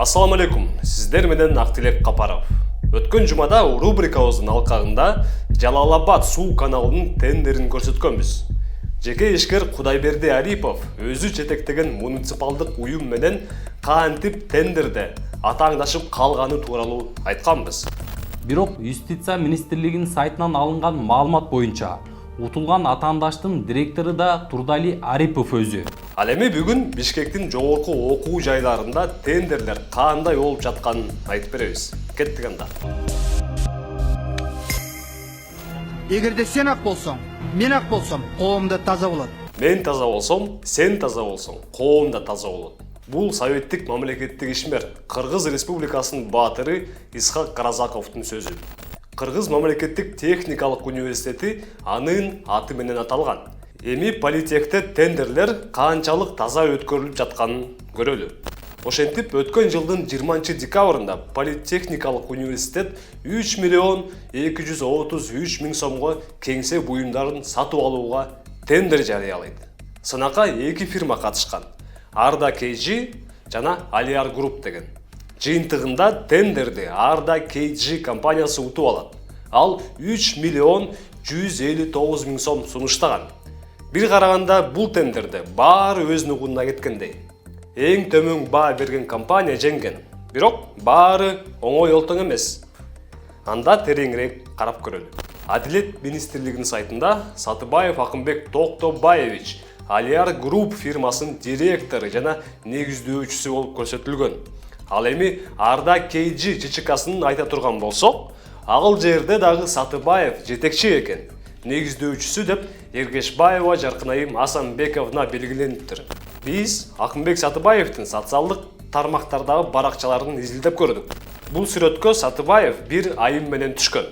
Ассаламу алейкум, сіздер менен Ақтилек Қапаров. Өткен жұмада рубрикабыздын алкагында Жалал-Абад суу каналынын тендерин көрсөткөнбүз. Жеке ишкер Кудайберди Арипов өзү жетектеген муниципалдык уюм менен кантип тендерде атаңдашып калганы тууралуу айтканбыз. Бирок юстиция министрлигинин сайтынан алынган маалымат боюнча утулган атаандаштын директору да Турдали Арипов өзү. Ал эми бүгүн Бишкектин жогорку окуу жайларында тендерлер кандай болуп жатканын айтып беребиз. Кеттик анда. Эгерде сен ак болсоң, мен ак болсом, коомда таза болот. Мен таза болсом, сен таза болсоң, коом да таза болот. Бул советтик мамлекеттик ишмер Кыргыз Республикасынын баатыры Исхак Каразаковдун сөзү. Кыргыз мамлекеттик техникалык университети анын аты менен аталган. Эми политехте тендерлер канчалык таза өткөрүлүп жатканын көрөлү. Ошентип өткөн жылдын 20 декабрында политехникалык университет 3 миллион 233 миң сомго кеңсе буюмдарын сатып алууга тендер жарыялайт. Сынакка 2 фирма катышкан: Arda KG жана Aliar Group деген. Жыйынтыгында тендерди Arda KG компаниясы утуп алат. Ал 3 миллион 159 миң сом сунуштаган. Бир караганда бул тендерде баары өз нугунда кеткендей. Эң төмөн баа берген компания жеңген. Бирок баары оңой олтоң эмес. Анда тереңирээк карап көрөлү. Адилет министрлигинин сайтында Сатыбаев Акымбек Токтобаевич Aliar Group фирмасынын директору жана негиздөөчүсү болуп көрсөтүлгөн. Ал эми Arda KG ЖЧКсынын айта турган болсок, ал жерде дагы Сатыбаев жетекчи экен. Негиздөөчүсү деп Эргешбаева Жаркынайым Асанбековна белгилениптир. Биз Акымбек Сатыбаевдин социалдык тармактардагы баракчаларын изилдеп көрдүк. Бул сүрөткө Сатыбаев бир айым менен түшкөн.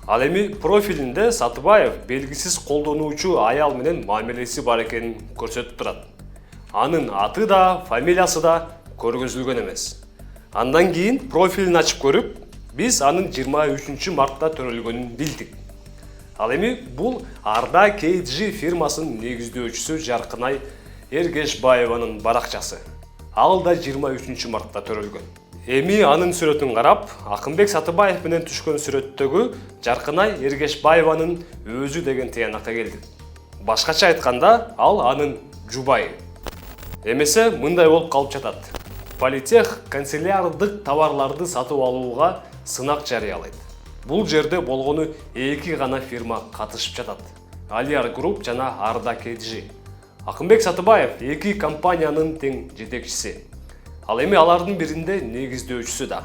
Ал эми профилинде Сатыбаев белгисиз колдонуучу аял менен мамилеси бар экенин көрсөтүп турат. Анын аты да, фамилиясы да көргөзүлгөн эмес. Андан кийин профилин ачып көрүп, биз анын 23 мартта төрөлгөнүн билдик. Ал эми бул Arda KG фирмасынын негиздөөчүсү Жаркынай Эргешбаеванын баракчасы. Ал да 23 мартта төрөлгөн. Эми анын сүрөтүн карап, Акымбек Сатыбаев менен түшкөн сүрөттөгү Жаркынай Эргешбаеванын өзү деген тыянакка келдик. Башкача айтканда, ал анын жубайы. Эмесе мындай болуп калып жатат. Политех канцелярдык товарларды сатып алууга сынак жарыялайт. Бул жерде болгону 2 гана фирма катышып жатат: Aliar Group жана Arda KG. Акымбек Сатыбаев 2 компаниянын тең жетекчиси. Ал эми алардын биринде негиздөөчүсү да.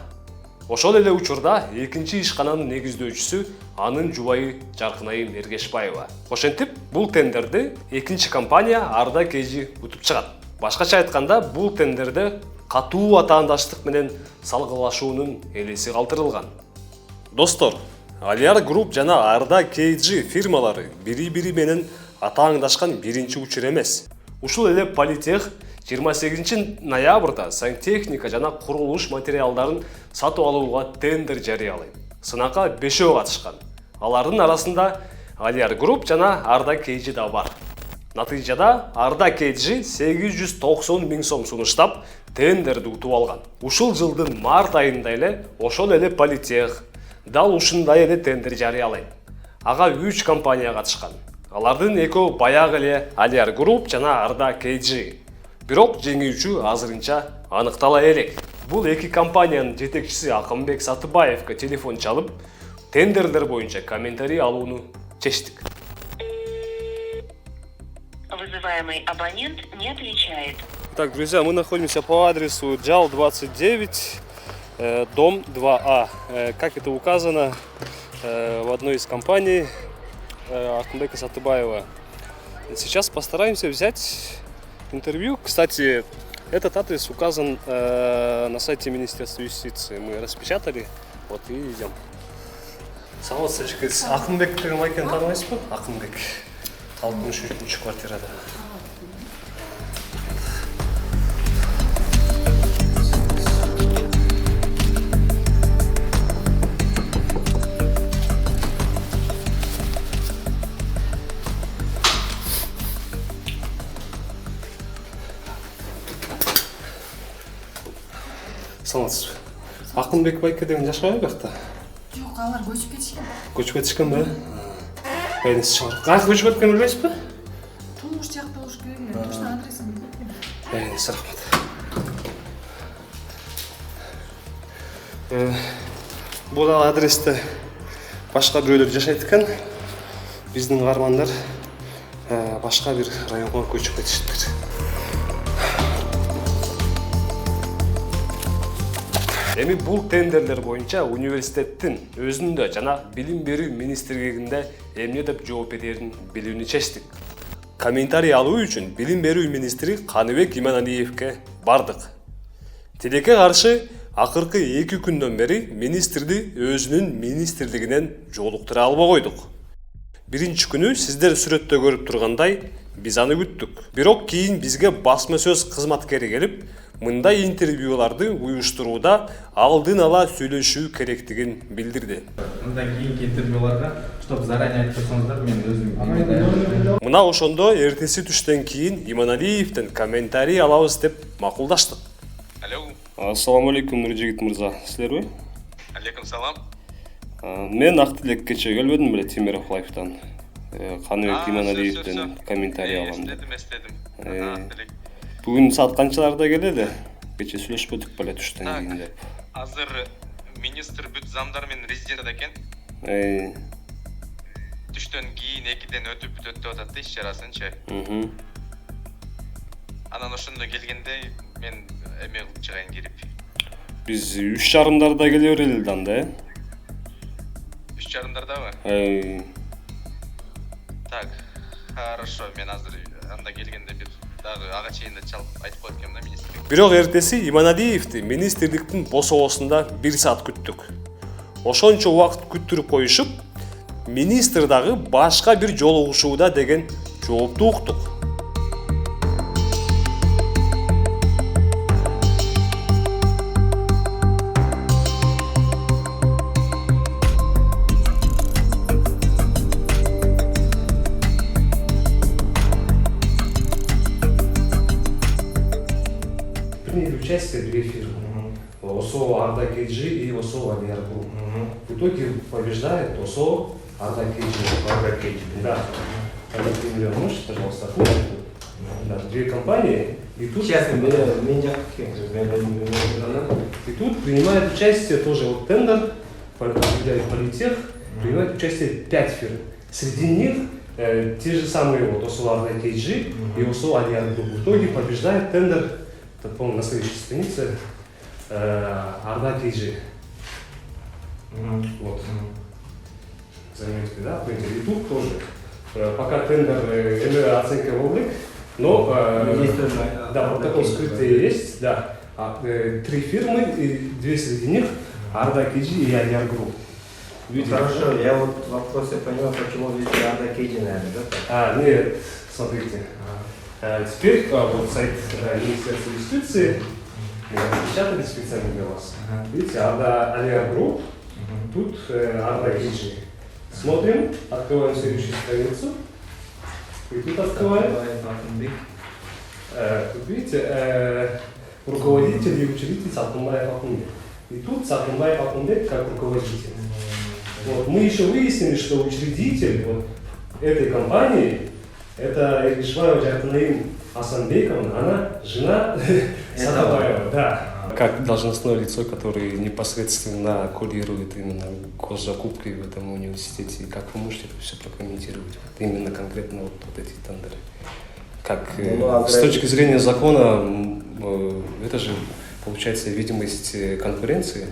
Ошол эле учурда экинчи ишкананын негиздөөчүсү анын жубайы Жаркынайым Эргешбаева. Ошентип, бул тендерди экинчи компания Arda KG утуп чыгат. Башкача айтканда, бул тендерде катуу атаандаштык менен салгылашуунун элеси калтырылган. Достор, Aliar Group жана Arda KG фирмалары бири-бири менен атааңдашкан биринчи учур эмес. Ушул эле Политех 28 ноябрда сантехника жана курулуш материалдарын сатып алууга тендер жарыялайт. Сынакка 5 катышкан. Алардын арасында Aliar Group жана Arda KG да бар. Натыйжада Arda KG 890 миң сом сунуштап тендерди утуп алган. Ушул жылдын март айында эле ошол эле Политех дал ушундай эле тендер жарыялайт. Ага 3 компания катышкан. Алардын экөө баягы эле Aliar Group жана Arda KG. Бирок жеңүүчү азырынча аныктала элек. Бул 2 компаниянын жетекчиси Акымбек Сатыбаевга телефон чалып, тендерлер боюнча комментарий алууну чечтик. Вызываемый абонент не отвечает. Так, друзья, мы находимся по адресу Джал 29, дом 2А. Как это указано в одной из компаний Акымбека Сатыбаева. Сейчас постараемся взять интервью. Кстати, этот адрес указан на сайте Министерства юстиции. Мы распечатали, вот и идем. Саламатсызбы, Акымбек деген майканы тааныбайсызбы? Акымбек. 63 квартирада. саламатсызбы? Акынбек байке деген жашабайбы бакта? Жок, алар көчүп кетишкен. Көчүп кетишкен ба? Эниси чыгар. Кайсы көчүп кеткен билбейсизби? Турмуш жакта болуш керек эле. Точно адресин билбейм. Эниси рахмат. Бул адресте башка бирөөлөр жашайт экен. Биздин каармандар башка бир районго көчүп кетишиптир. Эми бул тендерлер боюнча университеттин өзүндө жана билим берүү министрлигинде эмне деп жооп берерин билүүнү чечтик. Комментарий алуу үчүн билим берүү министри Каныбек Иманалиевке бардык. Тилекке каршы акыркы 2 күндөн бери министрди өзүнүн министрлигинен жолуктура албай койдук. Биринчи күнү сиздер сүрөттө көрүп тургандай биз аны күттүк. Бирок кийин бизге басма сөз кызматкери келип, мындай интервьюларды уюштурууда алдын ала сүйлөшүү керектигин билдирди. Мындан кийинки интервьюларга, чтобы заранее айтып турсаңыздар, мен өзүм Мына ошондо эртеси түштөн кийин Иманалиевден комментарий алабыз деп макулдаштык. Алло. Ассаламу алейкум, Нуржигит мырза. Силерби? Алейкум салам. Мен Актилек кече келбедим беле Темиров лайфтан. Каныбек Иманалиевден комментарий алам деп. Эстедим. Бүгүн саат канчаларда келели? Кече сүйлөшпөдүк беле түштөн кийин деп. Азыр министр бүт замдар менен резидентте экен. Түштөн кийин 2ден өтүп бүтөт деп атат да иш чарасынчы. Анан ошондо келгенде мен эме кылып чыгайын кирип. Биз 3:30 келе берели да, 3:30-дабы? Так, хорошо, мен азыр анда келгенде бир дагы ага чейин да чалып айтып коет экенмин да министрге. Бирок эртеси Иманалиевди министрликтин бособосунда 1 саат күттүк. Ошончо убакыт күттүрүп коюшуп, министр дагы башка бир жолугушууда деген жоопту уктук. Приняли участие 2 фирмы. ОСО Арда Кейджи и ОСО Алияр Групп. В итоге побеждает ОСО Арда Кейджи. Да. Например, можете, пожалуйста, оформить? Да, 2 компании. И тут, и тут принимает участие тоже вот тендер, политех, принимает участие 5 фирм. Среди них те же самые вот ОСО Арда Кейджи и ОСО Алияр Групп. В итоге побеждает тендер, по-моему, на следующей странице, Арда Кейджи. Вот. Заметили, да? И тут тоже. Пока тендер оценка вовлек, но да, протокол скрытый есть, да. 3 фирмы, и 2 среди них Арда Кейджи и Алияр Групп. Хорошо, я вот вопрос я понял, почему здесь Арда Кейджи, наверное, да? Нет, смотрите. Теперь вот сайт Министерства юстиции, напечатали специально для вас. Видите, Арда Алияр Групп, тут Арда Кейджи. Смотрим, открываем следующую страницу. И тут открываем. Тут видите, руководитель и учредитель Сатунбаев Акунбек. И тут Сатунбаев Акунбек как руководитель. Вот. Мы еще выяснили, что учредитель вот этой компании это Иргишваева Жартанаим Асанбековна, она жена Сатунбаева. Да. Как должностное лицо, которое непосредственно курирует именно госзакупки в этом университете, как вы можете это все прокомментировать? Вот именно конкретно вот эти тендеры. Как с точки зрения закона, это же получается видимость конкуренции.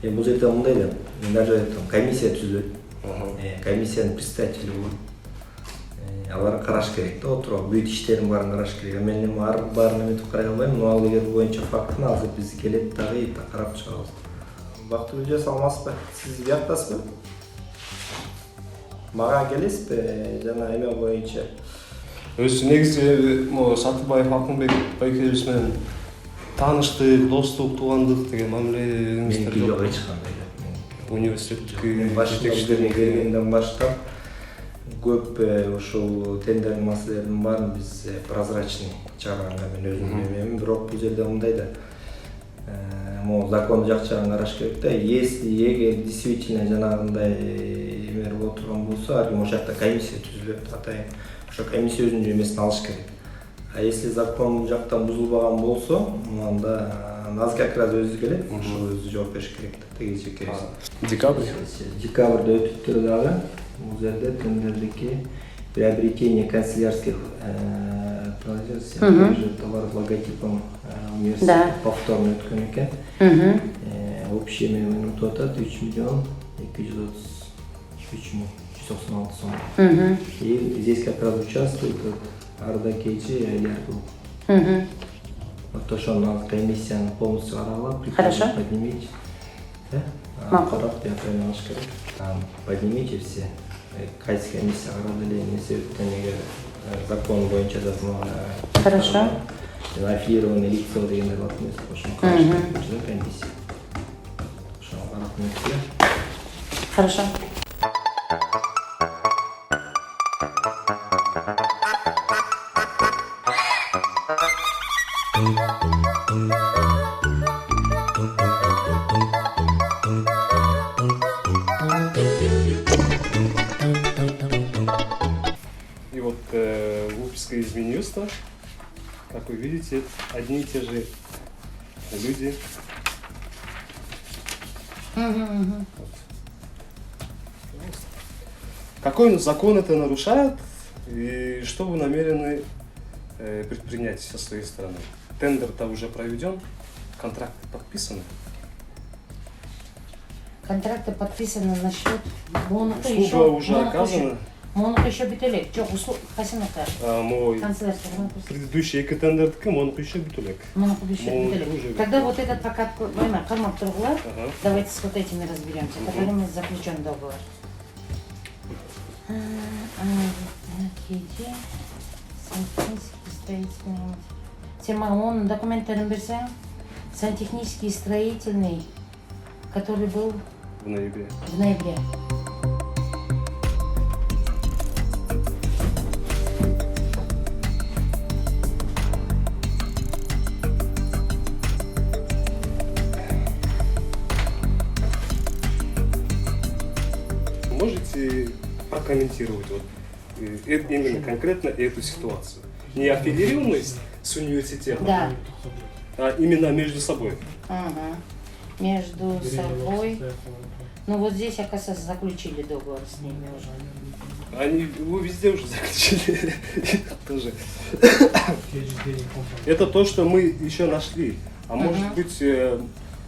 Я буду это модели. Даже там комиссия түзөт. Комиссияның представителі болады. Алар караш керек да, отуруп бүт иштердин баарын караш керек. Мен эми баарын эметип карай албайм, но ал эгер боюнча фактыны азыр биз келет дагы и карап чыгабыз. Бактыбүлжө саламатсызбы? Сиз бияктасызбы? Мага келесизби? Жана эме боюнча. Өзү негизи Сатыбаев Акунбек байкебиз менен тааныштык, достук, туугандык деген мамилеңиздер жок. Мен чыккандай. Университеттики жетекчилерге келгенден баштап көп ушул тендердин маселелеринин баарын биз прозрачный чыгарганга мен өзүм эмемин. Бирок бул жерде мындай да могу закон жакчагын караш керек да. Если эгер действительно жанагындай эмер боло турган болсо, ар ким ошол жакта комиссия түзүлөт, атайын. Ошо комиссия өзүнүн жемесин алыш керек. А если закон жактан бузулбаган болсо, анда нас как раз өзү келет, ошо өзү жооп бериш керек да, теги жеке. Декабрь. Декабрда өтүптүр дагы. Бул жерде тендердики приобретение канцелярских товаров логотипом университета повторно өткөн экен. Общий менен утуп атат 3 миллион 233 миң 196 сом. И здесь как раз участвует Арда Кейджи и Али Аргул. Вот то, что надо комиссияны полностью каралап, поднимите. Карап, я правильно поднимите все. Кайсы комиссия карады эле, эмне себептен эгер закон боюнча жазмага. Хорошо. Аффилированный лицо дегенде бар эмес, ошону караш керек комиссия. Ошону карап эмес. Хорошо. И вот выписка из Минюста, как вы видите, одни и те же люди. Вот. Какой закон это нарушает и что вы намерены предпринять со своей стороны? Тендер-то уже проведен, контракты подписаны. Контракты подписаны насчет монуха Услуга уже оказана. Монуха еще битулек. Жоқ, услуг хасината. Мой Канцелярский предыдущий экотендер-тікі монуха еще битулек. Монуха еще битулек. Тогда вот этот пока война, кармак тургулар, давайте с вот этими разберемся, которыми заключен договор. Он документтерин берсең, сантехнический строительный, который был в ноябре. Можете прокомментировать вот именно конкретно эту ситуацию? Не аффилированность с университетом, да, а именно между собой. Между собой. Ну вот здесь, оказывается, заключили договор с ними уже. Вы везде уже заключили. Тоже. Это то, что мы еще нашли. А может быть,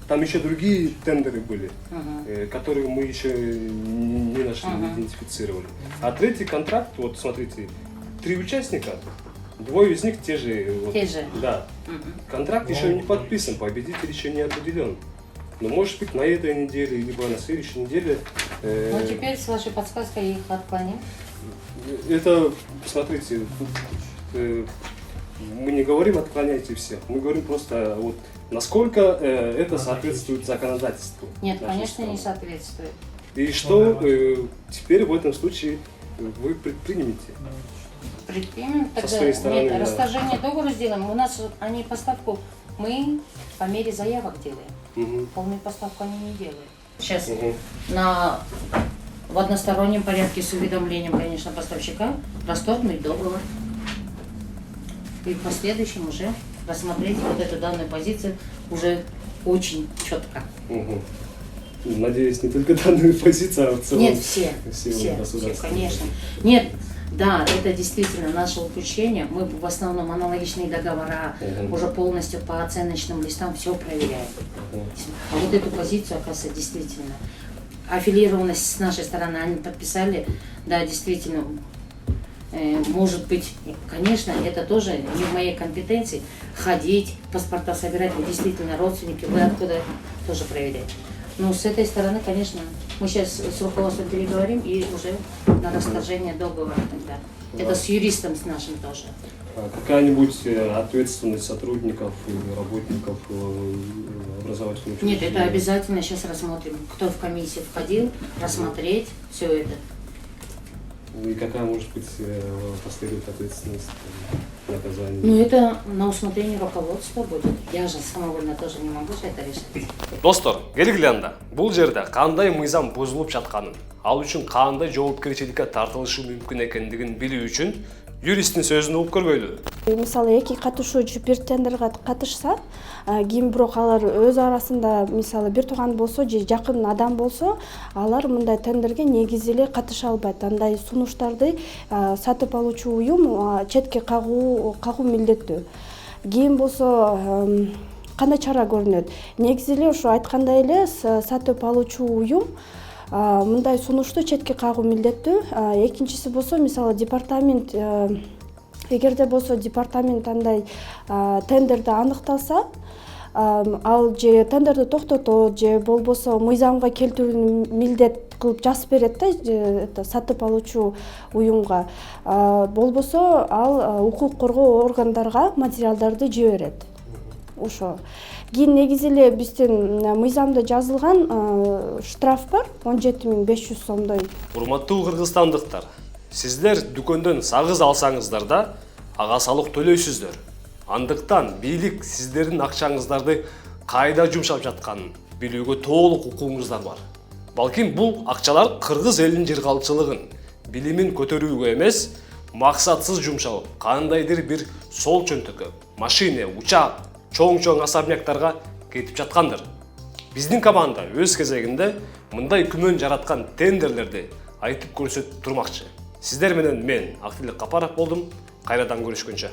там еще другие тендеры были, которые мы еще не нашли, не идентифицировали. А третий контракт, вот смотрите, 3 участника, 2 из них те же. Вот, те же. Да. Контракт еще не подписан, победитель еще не определен. Но может быть на этой неделе, либо на следующей неделе. Ну теперь с вашей подсказкой их отклоним. Это, смотрите, мы не говорим отклоняйте всех, мы говорим просто вот насколько это соответствует законодательству. Нет, конечно, не соответствует. И что теперь в этом случае вы предпримете? Предпримем, тогда стороны, нет, расторжение договора сделаем. У нас они поставку мы по мере заявок делаем. Полную поставку они не делают. Сейчас в одностороннем порядке с уведомлением, конечно, поставщика расторгнуть договор. И в последующем уже рассмотреть вот эту данную позицию уже очень четко. Надеюсь, не только данную позицию, а в целом. Нет, все, конечно. Нет, да, это действительно наше упущение. Мы в основном аналогичные договора уже полностью по оценочным листам все проверяем. А вот эту позицию, оказывается, действительно. Аффилированность с нашей стороны они подписали, да, действительно. Может быть, конечно, это тоже не в моей компетенции, ходить, паспорта собирать, вы действительно родственники, вы откуда тоже проверять. Но с этой стороны, конечно, мы сейчас с руководством переговорим и уже на расторжение договора тогда. Это с юристом с нашим тоже. Какая-нибудь ответственность сотрудников и работников образовательных учреждений? Нет, это обязательно сейчас рассмотрим, кто в комиссию входил, рассмотреть все это. И какая может быть последует ответственность? наказание? Ну, это на усмотрение руководства будет. Я же самовольно тоже не могу это решать. Достор, келгиле анда. Бул жерде кандай мыйзам бузулуп жатканын, ал үчүн кандай жоопкерчиликке тартылышы мүмкүн экендигин билүү үчүн юристтин сөзүн угуп көргөйлү. Мисалы эки катышуучу бир тендерге катышса, кийин бирок алар өз арасында мисалы бир тууган болсо же жакын адам болсо, алар мындай тендерге негизи эле катыша албайт. Андай сунуштарды сатып алуучу уюм четке кагуу милдеттүү. Кийин болсо кандай чара көрүнөт? Негизи эле ошо айткандай эле сатып алуучу уюм мындай сунушту четке кагуу милдеттүү. Экинчиси болсо мисалы департамент эгерде болсо департамент андай тендерди аныкталса, ал же тендерди токтотот же болбосо мыйзамга келтирүүнү милдет кылып жазып берет да сатып алуучу уюмга. Болбосо ал укук коргоо органдарга материалдарды жиберет. Ошо. Кийин негизи эле биздин мыйзамда жазылган штраф бар 17.500 сомдой. Урматтуу кыргызстандыктар, сиздер дүкөндөн сагыз алсаңыздар да ага салык төлөйсүздөр. Андыктан бийлик сиздердин акчаңыздарды кайда жумшап жатканын билүүгө толук укугуңуздар бар. Балким бул акчалар кыргыз элинин жыргалчылыгын, билимин көтөрүүгө эмес, максатсыз жумшалып, кандайдыр бир сол чөнтөккө, машина, учак, чоң особняктарга кетип жаткандыр. Биздин команда өз кезегинде мындай күмөн жараткан тендерлерди айтып көрсөтүп турмакчы. Сиздер менен мен Актилек Капаров болдум. Кайрадан көрүшкөнчө.